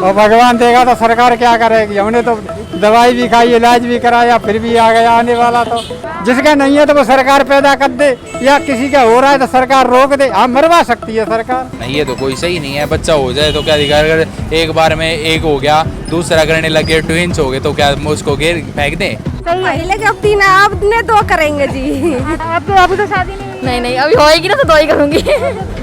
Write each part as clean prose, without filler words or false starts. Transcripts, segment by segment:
और भगवान देगा तो सरकार क्या करेगी। हमने तो दवाई भी खाई, इलाज भी कराया, फिर भी आ गया आने वाला। तो जिसका नहीं है तो वो सरकार पैदा कर दे, या किसी का हो रहा है तो सरकार रोक दे। हाँ, मरवा सकती है सरकार। नहीं, ये तो कोई सही नहीं है। बच्चा हो जाए तो क्या अधिकार, अगर एक बार में एक हो गया, दूसरा करने लगे, ट्विंस हो गए तो क्या उसको घेर फेंक दें? पहले के अब 3 अब ने 2 करेंगे जी। आपको अभी तो शादी नहीं, अभी होएगी ना तो 2 ही करूंगी।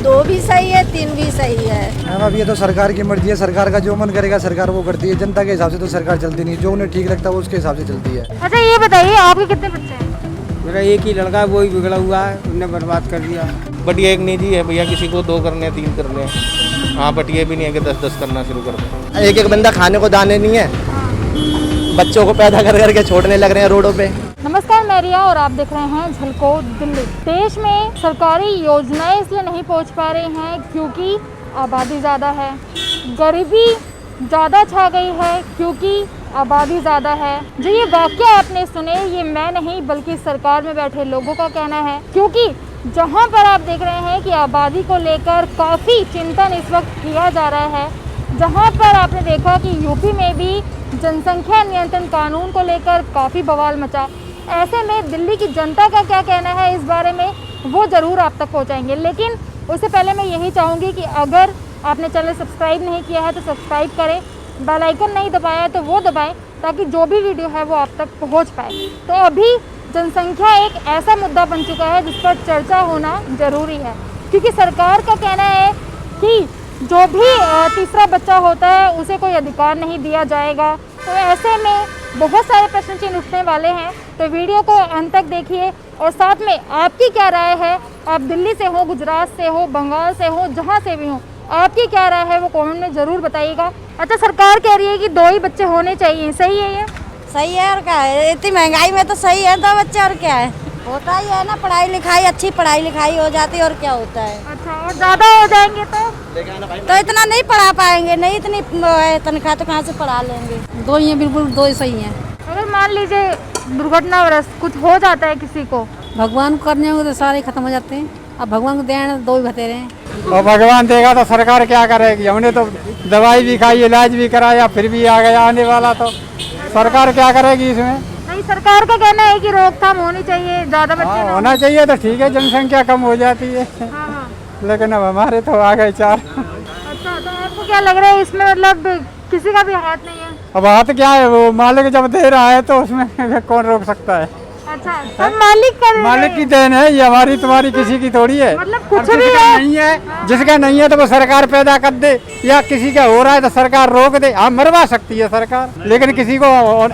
2 भी सही है, 3 भी सही है। अब ये तो सरकार की मर्जी है, सरकार का जो मन करेगा सरकार वो करती है। जनता के हिसाब से तो सरकार चलती नहीं, जो उन्हें ठीक लगता है उसके हिसाब से चलती है। अच्छा ये बताइए, आपके कितने बच्चे हैं? मेरा एक ही लड़का है, वो ही बिगड़ा हुआ है, उन्होंने बर्बाद कर दिया। बटिया एक निजी है भैया, किसी को 2 करने 3 करने। हाँ, बटिया भी नहीं है कि 10-10 करना शुरू कर दें। एक एक बंदा खाने को दाने नहीं है, बच्चों को पैदा कर करके छोड़ने लग रहे हैं रोडों पे। नमस्कार, मैं रिया और आप देख रहे हैं झलको दिल्ली। देश में सरकारी योजनाएं इसलिए नहीं पहुंच पा रही हैं क्योंकि आबादी ज़्यादा है, गरीबी ज़्यादा छा गई है क्योंकि आबादी ज़्यादा है। जो ये वाक्य आपने सुने, ये मैं नहीं बल्कि सरकार में बैठे लोगों का कहना है। क्योंकि जहां पर आप देख रहे हैं कि आबादी को लेकर काफ़ी चिंतन इस वक्त किया जा रहा है, जहां पर आपने देखा कि यूपी में भी जनसंख्या नियंत्रण कानून को लेकर काफ़ी बवाल मचा। ऐसे में दिल्ली की जनता का क्या कहना है इस बारे में, वो ज़रूर आप तक पहुंचाएंगे। लेकिन उससे पहले मैं यही चाहूँगी कि अगर आपने चैनल सब्सक्राइब नहीं किया है तो सब्सक्राइब करें, बेल आइकन नहीं दबाया है तो वो दबाएं, ताकि जो भी वीडियो है वो आप तक पहुँच पाए। तो अभी जनसंख्या एक ऐसा मुद्दा बन चुका है जिस पर चर्चा होना ज़रूरी है, क्योंकि सरकार का कहना है कि जो भी तीसरा बच्चा होता है उसे कोई अधिकार नहीं दिया जाएगा। तो ऐसे में बहुत सारे प्रश्न चिन्ह उठने वाले हैं। तो वीडियो को अंत तक देखिए और साथ में आपकी क्या राय है। आप दिल्ली से हो, गुजरात से हो, बंगाल से हो, जहाँ से भी हो, आपकी क्या राय है वो कमेंट में ज़रूर बताइएगा। अच्छा, सरकार कह रही है कि 2 ही बच्चे होने चाहिए, सही है ये? सही है, और क्या है, इतनी महंगाई में तो सही है 2 बच्चे, और क्या है। होता ही है ना, पढ़ाई लिखाई, अच्छी पढ़ाई लिखाई हो जाती है, और क्या होता है। अच्छा, और ज़्यादा हो जाएंगे तो इतना नहीं पढ़ा पाएंगे, नहीं इतनी तनख्वाह तो कहाँ से पढ़ा लेंगे। 2 ही हैं, बिल्कुल 2 ही सही हैं। अगर मान लीजिए दुर्घटनावश कुछ हो जाता है किसी को, भगवान को करने होंगे तो सारे खत्म हो जाते हैं। अब भगवान को दें 2 ही बतेरे हैं। और भगवान देगा तो सरकार क्या करेगी। हमने तो दवाई भी खाई, इलाज भी कराया, फिर भी आ गया आने वाला। तो सरकार क्या करेगी इसमें? नहीं, सरकार का कहना है कि रोकथाम होनी चाहिए, ज़्यादा बच्चे ना होना चाहिए तो ठीक है, जनसंख्या कम हो जाती है। हाँ। लेकिन अब हमारे तो आ गए 4। अच्छा, तो आपको क्या लग रहा है इसमें, मतलब किसी का भी हाथ नहीं है? अब हाथ क्या है, वो मालिक जब दे रहा है तो उसमें कौन रोक सकता है। अच्छा, सब मालिक का दे रहे मालिक की देन है ये, हमारी तुम्हारी किसी की थोड़ी है। मतलब कुछ अब भी जिसका है। नहीं है, जिसका नहीं है तो वो सरकार पैदा कर दे, या किसी का हो रहा है तो सरकार रोक दे। हाँ, मरवा सकती है सरकार, लेकिन किसी को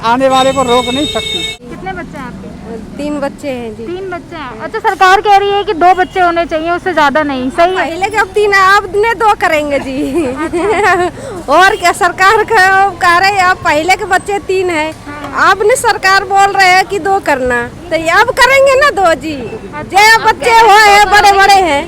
आने वाले को रोक नहीं सकती। कितने बच्चे हैं आपके? 3 बच्चे हैं जी। 3 बच्चे हैं। अच्छा, सरकार कह रही है कि 2 बच्चे होने चाहिए, उससे ज़्यादा नहीं, सही है? पहले के अब 3 अब ने 2 करेंगे जी। और क्या, सरकार कह रहे हैं अब पहले के बच्चे 3 है, अब ने सरकार बोल रहे हैं कि 2 करना, तो ये अब करेंगे ना 2 जी। जो बच्चे हो है बड़े बड़े हैं।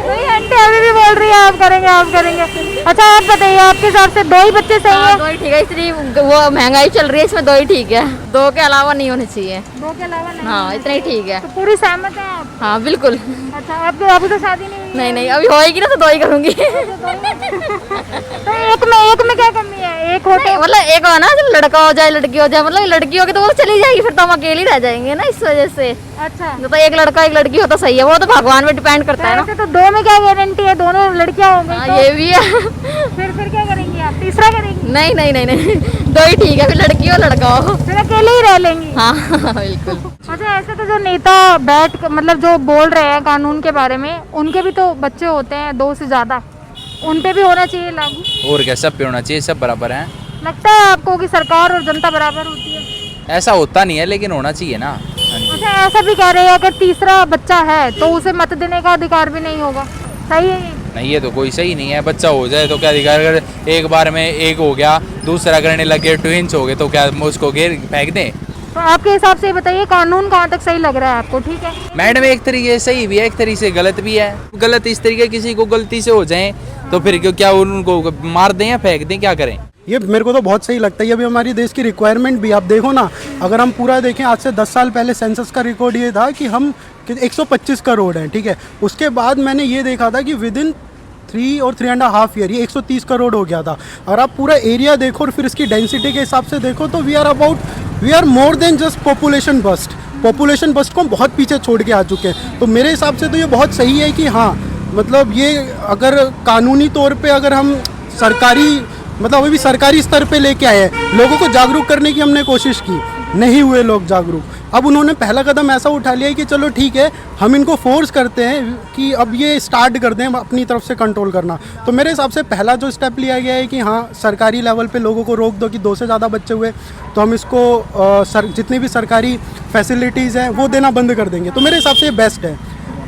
नहीं, आंटी अभी भी बोल रही है आप करेंगे, आप करेंगे। अच्छा, आप बताइए, आपके हिसाब से 2 ही बच्चे सही है? 2 ही ठीक है, इसलिए वो महंगाई चल रही है, इसमें 2 ही ठीक है। 2 के अलावा नहीं होने चाहिए। 2 के अलावा नहीं? हाँ, इतना ही ठीक है। तो पूरी सहमत है आप? हाँ, बिल्कुल। अच्छा, आपकी अभी तो शादी नहीं हुई? नहीं, अभी होएगी ना तो 2 ही करूंगी। तो एक में क्या कमी है? एक होते मतलब एक हो ना, लड़का हो जाए लड़की हो जाए, मतलब लड़की होगी तो वो चली जाएगी, फिर तो हम अकेले रह जाएंगे ना, इस वजह से। अच्छा, तो एक लड़का एक लड़की हो तो सही है, वो तो भगवान पे डिपेंड करता है ना। ऐसे तो 2 में क्या गारंटी है, दोनों लड़कियां होंगी? हाँ, तो ये भी है। फिर क्या करेंगी आप? तीसरा करेंगी? नहीं, 2 ही ठीक है, फिर लड़की हो लड़का हो। फिर अकेले ही रह लेंगी? हाँ, बिल्कुल। अच्छा, ऐसे तो जो नेता मतलब जो बोल रहे हैं कानून के बारे में, उनके भी तो बच्चे होते हैं 2 से ज़्यादा, उन पे भी होना चाहिए लागू? और क्या, सब पे होना चाहिए, सब बराबर हैं। लगता है आपको कि सरकार और जनता बराबर होती है? ऐसा होता नहीं है, लेकिन होना चाहिए ना। हाँ जी। अच्छा, ऐसा भी कह रहे हैं कि तीसरा बच्चा है तो उसे मत देने का अधिकार भी नहीं होगा, सही है ये? नहीं, ये तो कोई सही नहीं है। बच्चा हो जाए तो क्या अधिकार, अगर एक बार में एक हो गया, दूसरा करने लगे, ट्विंस हो गए तो क्या उसको घेर फेंक दें? तो आपके हिसाब से बताइए, कानून कहाँ तक सही लग रहा है आपको? ठीक है मैडम, एक तरीके से सही भी है, एक तरीके से गलत भी है। गलत इस तरीके किसी को गलती से हो जाए तो फिर क्या उनको मार दें या फेंक दें, क्या करें? ये मेरे को तो बहुत सही लगता है। ये भी हमारी देश की रिक्वायरमेंट भी, आप देखो ना, अगर हम पूरा देखें, आज से 10 साल पहले सेंसस का रिकॉर्ड ये था कि हम 125 करोड़ हैं, ठीक है। उसके बाद मैंने ये देखा था कि विद इन 3 और 3.5 ईयर, ये 130 करोड़ हो गया था। अगर आप पूरा एरिया देखो और फिर इसकी डेंसिटी के हिसाब से देखो तो we are more than just population burst को हम बहुत पीछे छोड़ के आ चुके हैं। तो मेरे हिसाब से तो ये बहुत सही है कि हाँ, मतलब ये अगर कानूनी तौर पे अगर हम सरकारी मतलब अभी सरकारी स्तर पे लेके आए हैं, लोगों को जागरूक करने की हमने कोशिश की, नहीं हुए लोग जागरूक। अब उन्होंने पहला कदम ऐसा उठा लिया है कि चलो ठीक है, हम इनको फोर्स करते हैं कि अब ये स्टार्ट कर दें अपनी तरफ से कंट्रोल करना। तो मेरे हिसाब से पहला जो स्टेप लिया गया है कि हाँ, सरकारी लेवल पे लोगों को रोक दो कि 2 से ज़्यादा बच्चे हुए तो हम इसको जितनी भी सरकारी फैसिलिटीज़ हैं वो देना बंद कर देंगे। तो मेरे हिसाब से ये बेस्ट है।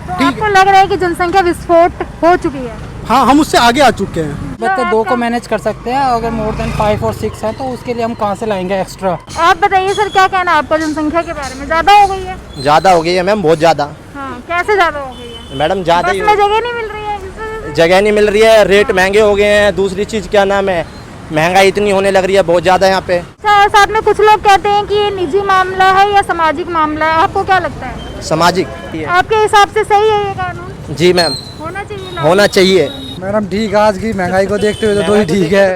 तो आपको लग रहा है कि जनसंख्या विस्फोट हो चुकी है? हाँ, हम उससे आगे आ चुके हैं। बच्चे 2 को मैनेज कर सकते हैं, अगर मोर देन 5 और 6 है तो उसके लिए हम कहाँ से लाएंगे एक्स्ट्रा। आप बताइए सर, क्या कहना है आपका जनसंख्या के बारे में? ज्यादा हो गई है? ज़्यादा हो गई है मैम, बहुत ज़्यादा। हाँ, कैसे ज्यादा हो गई है? मैडम ज़्यादा बस में जगह नहीं मिल रही है? जगह नहीं मिल रही है, रेट महंगे हो गए हैं। दूसरी चीज़ क्या नाम है, महंगाई इतनी होने लग रही है बहुत ज़्यादा यहाँ पे। साथ में कुछ लोग कहते हैं कि ये निजी मामला है या सामाजिक मामला है, आपको क्या लगता है? सामाजिक। आपके हिसाब से सही है ये कानून? जी मैम, होना चाहिए। होना चाहिए मैडम ठीक है, आज की महंगाई को देखते हुए तो 2 ही ठीक है।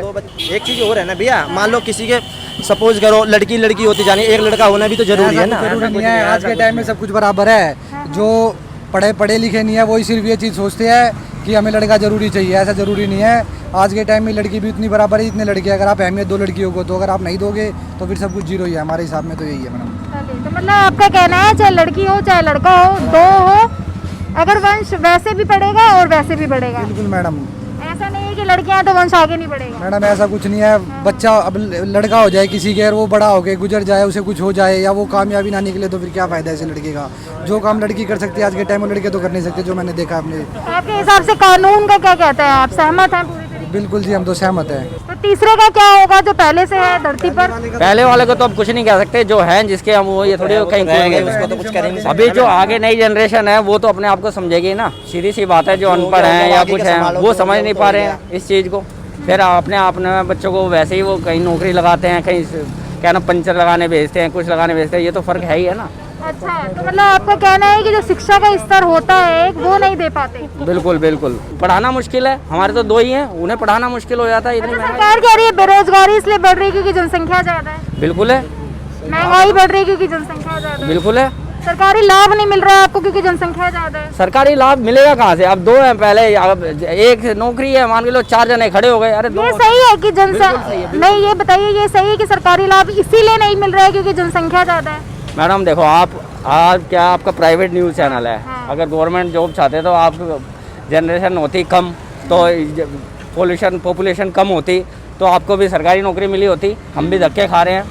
एक चीज़ और है ना भैया, मान लो किसी के सपोज करो लड़की होती जानी, एक लड़का होना भी तो जरूरी है ना। जरूरी नहीं है, आज के टाइम में सब कुछ बराबर है। जो पढ़े लिखे नहीं है वही सिर्फ ये चीज़ सोचते हैं कि हमें लड़का जरूरी चाहिए, ऐसा जरूरी नहीं है। आज के टाइम में लड़की भी उतनी बराबर है जितने लड़के। अगर आप अहमियत 2 लड़कियों को, तो अगर आप नहीं दोगे तो फिर सब कुछ जीरो ही है। हमारे हिसाब में तो यही है मैडम। तो मतलब आपका कहना है चाहे लड़की हो चाहे लड़का हो, 2 हो, अगर वंश वैसे भी बढ़ेगा और वैसे भी बढ़ेगा। बिल्कुल मैडम, ऐसा नहीं है कि लड़कियां तो वंश आगे नहीं बढ़ेगा। मैडम ऐसा कुछ नहीं है। बच्चा अब लड़का हो जाए किसी के और वो बड़ा हो के गुजर जाए, उसे कुछ हो जाए या वो कामयाबी ना निकले तो फिर क्या फायदा है ऐसे लड़के का। जो काम लड़की कर सकती है आज के टाइम में लड़के तो कर नहीं सकते, जो मैंने देखा अपने। आपके हिसाब से कानून का क्या कहते हैं, आप सहमत हैं पूरी तरीके? बिल्कुल जी, हम तो सहमत हैं। तो तीसरे का क्या होगा जो पहले से है धरती पर? पहले वाले को तो अब कुछ नहीं कह सकते, जो है जिसके हम वो ये थोड़ी कहीं उसको तो कुछ करेंगे। अभी जो आगे नई जनरेशन है वो तो अपने आप को समझेगी ना, सीधी सी बात है। जो अनपढ़ हैं या कुछ है वो समझ नहीं पा रहे हैं इस चीज़ को। फिर अपने बच्चों को वैसे ही वो कहीं नौकरी लगाते हैं, कहीं क्या ना पंचर लगाने भेजते हैं, कुछ लगाने भेजते हैं। ये तो फर्क है ही है ना। अच्छा, तो मतलब आपका कहना है कि जो शिक्षा का स्तर होता है वो नहीं दे पाते? बिल्कुल बिल्कुल, पढ़ाना मुश्किल है। हमारे तो 2 ही हैं, उन्हें पढ़ाना मुश्किल हो जाता है। इतनी सरकार कह रही है बेरोजगारी इसलिए बढ़ रही है क्योंकि जनसंख्या ज्यादा है। बिल्कुल है। महंगाई बढ़ रही है क्योंकि जनसंख्या ज्यादा है। बिल्कुल है। सरकारी लाभ नहीं मिल रहा है आपको क्योंकि जनसंख्या ज्यादा है। सरकारी लाभ मिलेगा कहाँ से? अब 2 हैं, पहले अब 1 नौकरी है, मान के लो 4 जने खड़े हो गए। अरे ये सही है कि नहीं, ये बताइए ये सही है कि सरकारी लाभ इसीलिए नहीं मिल रहा है क्योंकि जनसंख्या ज्यादा है? मैडम देखो, आप आज क्या आपका प्राइवेट न्यूज़ चैनल है। हाँ। अगर गवर्नमेंट जॉब चाहते तो आप जनरेशन होती कम, तो पॉपुलेशन कम होती तो आपको भी सरकारी नौकरी मिली होती। हम भी धक्के खा रहे हैं,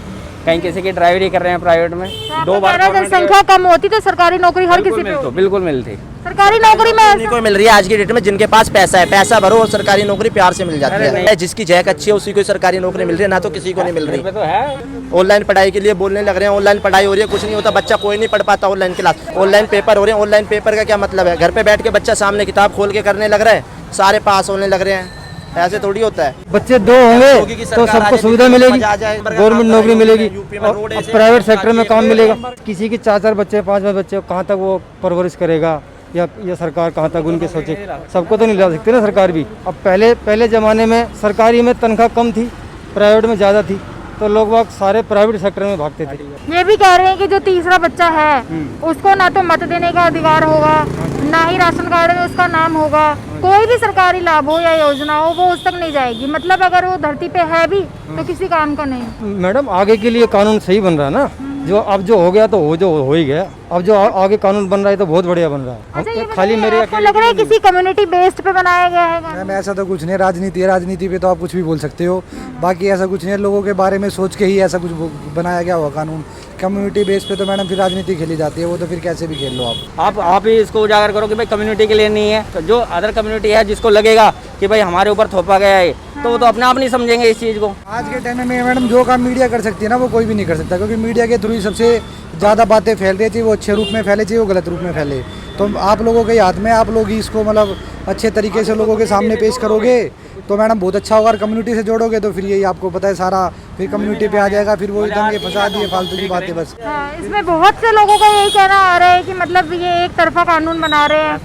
कहीं किसी की ड्राइवरी कर रहे हैं प्राइवेट में। 2 बार जनसंख्या कम होती तो सरकारी नौकरी हर किसी पे होती। बिल्कुल मिलती। सरकारी नौकरी में उन्हीं को मिल रही है आज की डेट में जिनके पास पैसा है। पैसा भरो और सरकारी नौकरी प्यार से मिल जाती है। जिसकी जहक अच्छी है उसी को सरकारी नौकरी मिल रही है, ना तो किसी को नहीं मिल रही। तो है ऑनलाइन पढ़ाई के लिए बोलने लग रहे हैं, ऑनलाइन पढ़ाई हो रही है, कुछ नहीं होता। बच्चा कोई नहीं पढ़ पाता ऑनलाइन क्लास। ऑनलाइन पेपर हो रहे हैं, ऑनलाइन पेपर का क्या मतलब है? घर पे बैठ के बच्चा सामने किताब खोल के करने लग रहा है, सारे पास होने लग रहे हैं। ऐसे थोड़ी होता है। बच्चे 2 होंगे तो सबको सुविधा मिलेगी, गवर्नमेंट नौकरी मिलेगी और प्राइवेट सेक्टर में काम मिलेगा। किसी के 4-4 बच्चे 5 बच्चे कहाँ तक वो परवरिश करेगा या सरकार कहाँ तक उनके सोचे? सबको तो नहीं ला सकते ना सरकार भी। अब पहले ज़माने में सरकारी में तनख्वाह कम थी, प्राइवेट में ज़्यादा थी, तो लोग वक्त सारे प्राइवेट सेक्टर में भागते थे। ये भी कह रहे हैं कि जो तीसरा बच्चा है उसको ना तो मत देने का अधिकार होगा, ना ही राशन कार्ड में उसका नाम होगा। कोई भी सरकारी लाभ हो या योजना हो वो उस तक नहीं जाएगी। मतलब अगर वो धरती पे है भी तो किसी काम का नहीं। मैडम आगे के लिए कानून सही बन रहा है ना, जो हो गया तो हो ही गया। अब जो आगे कानून बन रहा है तो बहुत बढ़िया बन रहा है। अच्छा, खाली मेरे आपको लग रहा है किसी कम्युनिटी बेस्ड पे बनाया गया है? मैम ऐसा तो कुछ नहीं, राजनीति है, राजनीति पे तो आप कुछ भी बोल सकते हो। बाकी ऐसा कुछ नहीं है, लोगों के बारे में सोच के ही ऐसा कुछ बनाया गया होगा कानून। कम्युनिटी बेस पे तो मैडम फिर राजनीति खेली जाती है, वो तो फिर कैसे भी खेल लो आप ही इसको उजागर करो कि भाई कम्युनिटी के लिए नहीं है। तो जो अदर कम्युनिटी है जिसको लगेगा कि भाई हमारे ऊपर थोपा गया है तो वो तो अपने आप नहीं समझेंगे इस चीज़ को। आज के टाइम में मैडम जो काम मीडिया कर सकती है ना वो कोई भी नहीं कर सकता, क्योंकि मीडिया के थ्रू ही सबसे ज़्यादा बातें फैल रही चाहिए, वो अच्छे रूप में फैले चाहिए, वो गलत रूप में फैले। तो आप लोगों के हाथ में, आप लोग ही इसको मतलब अच्छे तरीके से लोगों के सामने पेश करोगे तो मैडम बहुत अच्छा होगा। और कम्युनिटी से जोड़ोगे तो फिर यही आपको पता है सारा फिर कम्युनिटी पे आ जाएगा, फिर वो दंगे फसाद ये फालतू की बातें बस। इसमें बहुत से लोगों का यही कहना आ रहा है कि मतलब ये एक तरफा कानून बना रहे हैं।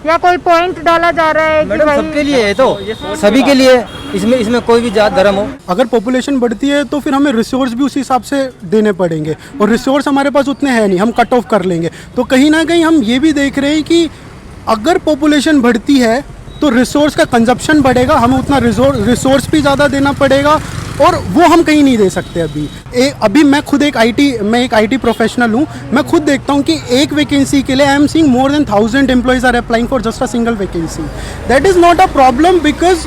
या कोई पॉइंट डाला जा रहा है कि मैडम भाई सबके लिए है, तो सभी के लिए, इसमें कोई भी जात धर्म हो। अगर पॉपुलेशन बढ़ती है तो फिर हमें रिसोर्स भी उसी हिसाब से देने पड़ेंगे, और रिसोर्स हमारे पास उतने हैं नहीं, हम कट ऑफ कर लेंगे। तो कहीं ना कहीं हम ये भी देख रहे हैं कि अगर पॉपुलेशन बढ़ती है तो रिसोर्स का कंजप्शन बढ़ेगा, हमें उतना रिसोर्स भी ज़्यादा देना पड़ेगा, और वो हम कहीं नहीं दे सकते। अभी मैं खुद एक आईटी प्रोफेशनल हूँ, मैं खुद देखता हूँ कि एक वैकेंसी के लिए I am seeing more than 1000 employees are applying for just a single vacancy. That is not a problem because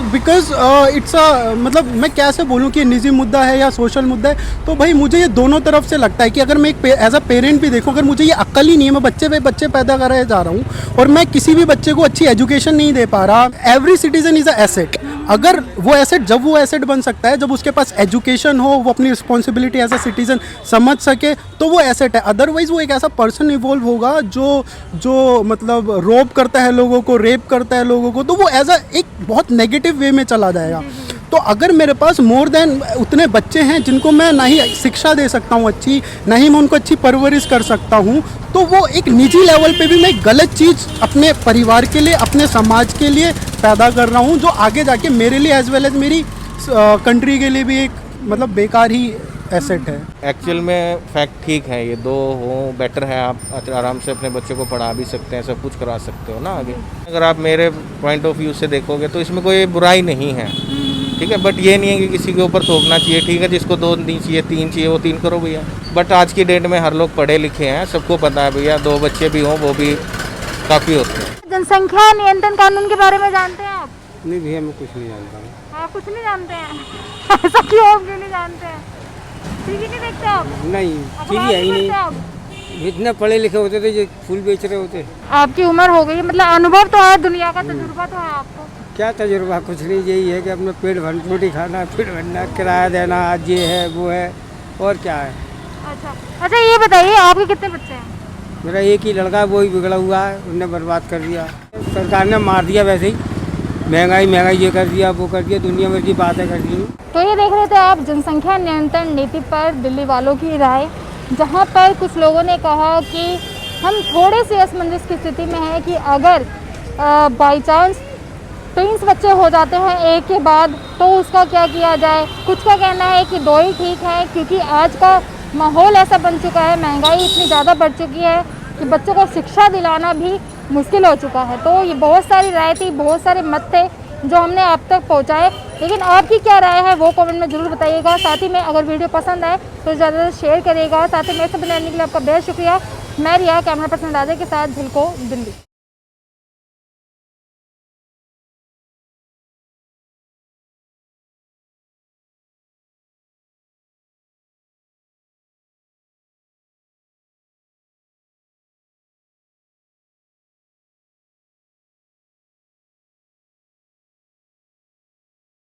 it's a, मतलब मैं कैसे बोलूँ कि निजी मुद्दा है या सोशल मुद्दा है। तो भाई मुझे ये दोनों तरफ से लगता है कि अगर मैं एक एज अ पेरेंट भी देखूँ, अगर मुझे ये अक्ल ही नहीं है, मैं बच्चे पैदा कर जा रहा हूँ और मैं किसी भी बच्चे को अच्छी एजुकेशन नहीं दे पा रहा। Every citizen is a asset. अगर वो एसेट, जब वो एसेट बन सकता है जब उसके पास एजुकेशन हो, वो अपनी रिस्पॉन्सिबिलिटी एज अ सिटीजन समझ सके, तो वो एसेट है। अदरवाइज वो एक ऐसा पर्सन इवॉल्व होगा जो मतलब रोब करता है लोगों को, रेप करता है लोगों को, तो वो एज अ एक बहुत नेगेटिव वे में चला जाएगा। तो अगर मेरे पास मोर देन उतने बच्चे हैं जिनको मैं ना ही शिक्षा दे सकता हूँ अच्छी, ना ही मैं उनको अच्छी परवरिश कर सकता हूँ, तो वो एक निजी लेवल पे भी मैं गलत चीज़ अपने परिवार के लिए, अपने समाज के लिए पैदा कर रहा हूँ, जो आगे जाके मेरे लिए एज वेल एज मेरी कंट्री के लिए भी एक मतलब बेकार ही एसेट है। एक्चुअल में फैक्ट ठीक है, ये दो हो बेटर है। आप आराम से अपने बच्चों को पढ़ा भी सकते हैं, सब कुछ करा सकते हो ना आगे। अगर आप मेरे पॉइंट ऑफ व्यू से देखोगे तो इसमें कोई बुराई नहीं है, ठीक है। बट ये नहीं है कि किसी के ऊपर थोपना चाहिए, ठीक है। जिसको 2 नहीं चाहिए, 3 चाहिए, वो 3 करो भैया। बट आज की डेट में हर लोग पढ़े लिखे हैं, सबको पता है भैया 2 बच्चे भी हों वो भी काफ़ी होते हैं। जनसंख्या नियंत्रण कानून के बारे में जानते हैं आप? नहीं भैया, मैं कुछ नहीं जानता हूँ। आप कुछ नहीं जानते हैं? ऐसा क्यों, आप क्यों नहीं जानते हैं? टीवी नहीं देखते आप? नहीं, अखबार टीवी है ही पढ़ते नहीं। आप? इतने पढ़े लिखे होते थे जो फूल बेच रहे होते। आपकी उम्र हो गई, मतलब अनुभव तो है, दुनिया का तजुर्बा तो है आपको। क्या तजुर्बा, कुछ नहीं, यही है कि अपना पेट भर रोटी खाना, पेट भरना, किराया देना, आज ये है वो है, और क्या है। अच्छा ये बताइए, आपके कितने बच्चे हैं? मेरा एक ही लड़का है, वो ही बिगड़ा हुआ है, उन्होंने बर्बाद कर दिया। सरकार ने मार दिया वैसे ही, महंगाई ये कर दिया, वो कर दिया, दुनिया भर की बातें कर दी। तो ये देख रहे थे आप जनसंख्या नियंत्रण नीति पर दिल्ली वालों की राय, जहां पर कुछ लोगों ने कहा कि हम थोड़े से असमंजस की स्थिति में हैं कि अगर बाई चांस ट्विंस बच्चे हो जाते हैं एक के बाद, तो उसका क्या किया जाए। कुछ का कहना है कि 2 ही ठीक है, क्योंकि आज का माहौल ऐसा बन चुका है, महंगाई इतनी ज़्यादा बढ़ चुकी है कि बच्चों को शिक्षा दिलाना भी मुश्किल हो चुका है। तो ये बहुत सारी राय थी, बहुत सारे मत थे जो हमने आप तक पहुंचाए, लेकिन आपकी क्या राय है वो कमेंट में ज़रूर बताइएगा। साथ ही में अगर वीडियो पसंद आए तो ज़्यादा से शेयर करिएगा। साथ ही मेरे से बनाने के लिए आपका बेहद शुक्रिया। मैं रिया, कैमरा पर्सन राजा के साथ झलको दिल्ली।